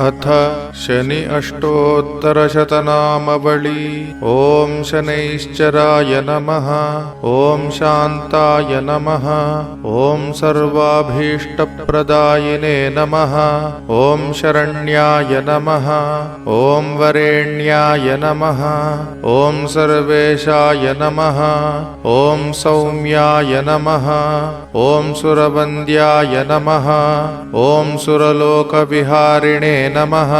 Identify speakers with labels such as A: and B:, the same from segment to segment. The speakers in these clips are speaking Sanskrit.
A: अथ शनि अष्टोत्तरशतनामवली। ॐ शनैश्चराय नमः। ॐ शान्ताय नमः। ॐ सर्वाभीष्टप्रदायिने नमः। ॐ शरण्याय नमः। ॐ वरेण्याय नमः। ॐ सर्वेशाय नमः। ॐ सौम्याय नमः। ॐ सुरवन्द्याय नमः। ॐ सुरलोकविहारिणे नमः।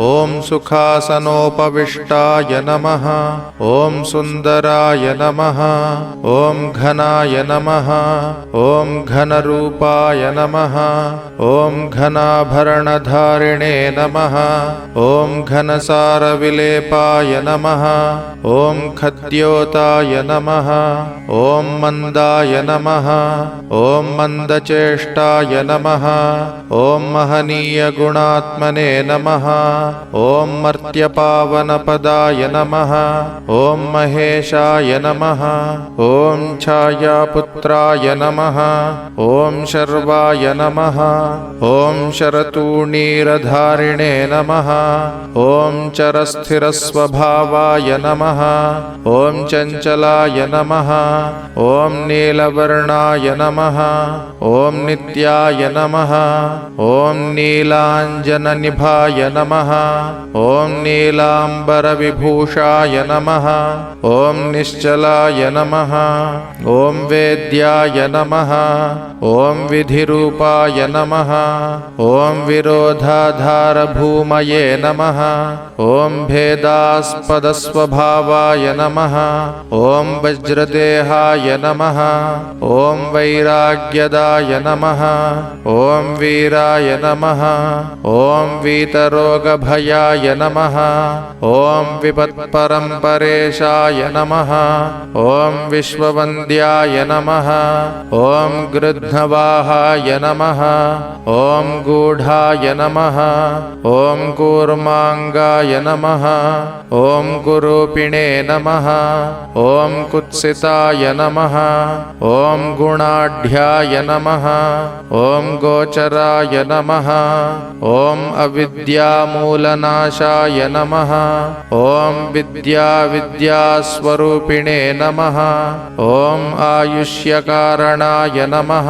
A: ॐ सुखासनोपविष्टाय नमः। ॐ सुन्दराय नमः। ॐ घनाय नमः। ॐ घनरूपाय नमः। ॐ घनाभरणधारिणे नमः। ॐ घनसारविलेपाय नमः। ॐ खद्योताय नमः। ॐ मन्दाय नमः। ॐ मन्दचेष्टाय नमः। ॐ महनीयगुणात्मने नमः। ॐ मर्त्यपावनपदाय नमः। ॐ महेशाय नमः। ॐ छायापुत्राय नमः। ॐ शर्वाय नमः। ॐ शरतूणीरधारिणे नमः। ॐ चरस्थिरस्वभावाय नमः। ॐ चञ्चलाय नमः। ॐ नीलवर्णाय नमः। ॐ नित्याय नमः। ॐ नीलाञ्जननिभाय नमः। ॐ नीलाम्बरविभूषाय नमः। ॐ निश्चलाय नमः। ॐ वेद्याय नमः। ॐ विधिरूपाय नमः। ॐ विरोधाधारभूमये नमः। ॐ भेदास्पदस्वभावाय नमः। ॐ वज्रदेहाय नमः। ॐ वैराग्यदाय नमः। ॐ वीराय नमः। ॐ वीतरोगभयाय नमः। ॐ विपत्परम्परेशाय नमः। ॐ विश्ववन्द्याय नमः। ॐ गृध्नवाहाय नमः। ॐ गूढाय नमः। ॐ कूर्माङ्गाय नमः। ॐ कुरूपिणे नमः। ॐ कुत्सिताय नमः। ॐ गुणाढ्याय नमः। ॐ गोचराय नमः। ॐ अविद्यामूलनाशाय नमः। ॐ विद्यास्वरूपिणे नमः। ॐ आयुष्यकारणाय नमः।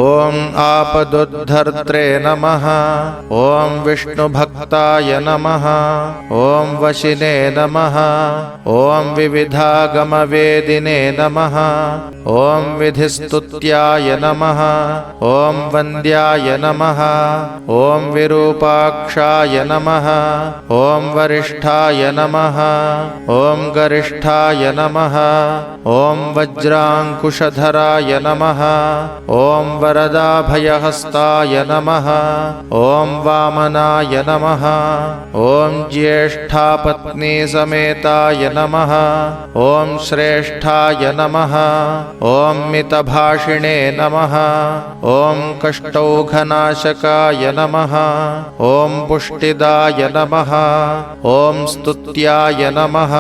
A: ॐ आपदुद्धर्त्रे नमः। ॐ विष्णुभक्ताय नमः। ॐ वशिने नमः। ॐ विविधागमवेदिने नमः। ॐ विधिस्तुत्याय नमः। ॐ वन्द्याय नमः। ॐ विरूपाक्षाय नमः। ॐ वरिष्ठाय नमः। ॐ गरिष्ठाय नमः। ॐ वज्राङ्कुशधराय नमः। ॐ वरदाभयहस्ताय नमः। ॐ वामनाय नमः। ॐ ज्येष्ठापत्नीसमेताय नमः। ॐ श्रेष्ठाय नमः। ॐ मितभाषिणे नमः। ॐ कष्टौघनाशकाय नमः। ॐ पुष्टिदाय नमः। ॐ स्तुत्याय नमः।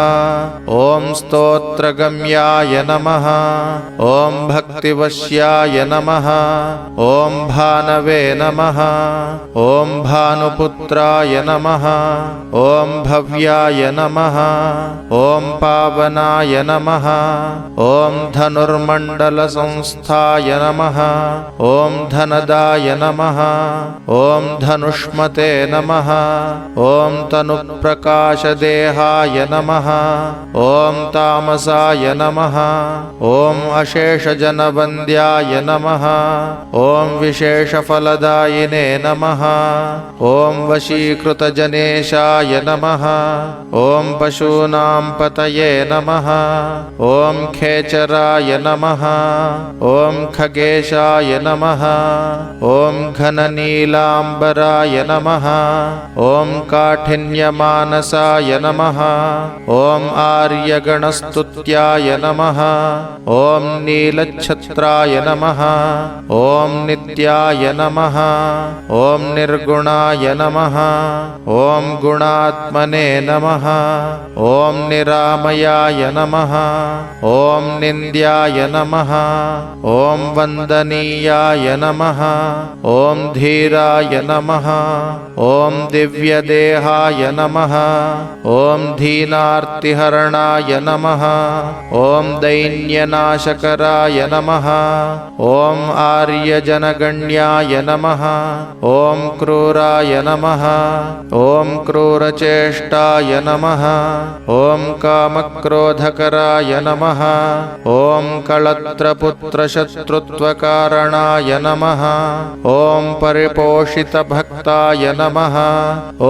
A: ॐ स्तोत्रगम्याय नमः। ॐ भक्तिवश्याय नमः। ॐ भानवे नमः। ॐ भानुपुत्राय नमः। ॐ भव्याय नमः। ॐ पावनाय नमः। ॐ धनुर्मण्डलसंस्थाय नमः। ॐ धनदाय नमः। ॐ धनुष्मते नमः। ॐ तनुप्रकाशदेहाय नमः। ॐ तामसाय नमः। ॐ अशेषजनवन्द्याय नमः। ॐ विशेषफलदायिने नमः। ॐ वशीकृतजनेशाय नमः। ॐ पशूनां पतये नमः। ॐ खेचराय नमः। ॐ खगेशाय नमः। ॐ घननीलाम्बराय नमः। ॐ काठिन्यमानसाय नमः। ॐ आर्यगणस्तुत्याय नमः। ॐ नीलच्छत्राय नमः। ॐ नित्याय नमः। ॐ निर्गुणाय नमः। ॐ गुणात्मने नमः। ॐ निरामयाय नमः। ॐ निन्द्याय नमः। ॐ वन्दनीयाय नमः। ॐ ॐ धीराय नमः ॐ दिव्यदेहाय नमः ॐ दीनार्तिहरणाय नमः ॐ दैन्यनाशकराय नमः ॐ आर्यजनगण्याय नमः ॐ क्रूराय नमः ॐ क्रूरचेष्टाय नमः ॐ कामक्रोधकराय नमः ॐ कळत्रपुत्रशत्रुत्वकारणाय नमः ॐ परिपोषितभक्ताय नमः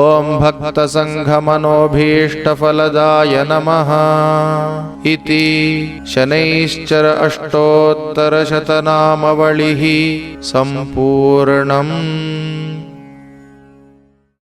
A: ॐ भक्तसङ्घमनोभीष्टफलदाय नमः इति शनैश्चर अष्टोत्तरशतनामावलिः सम्पूर्णम्।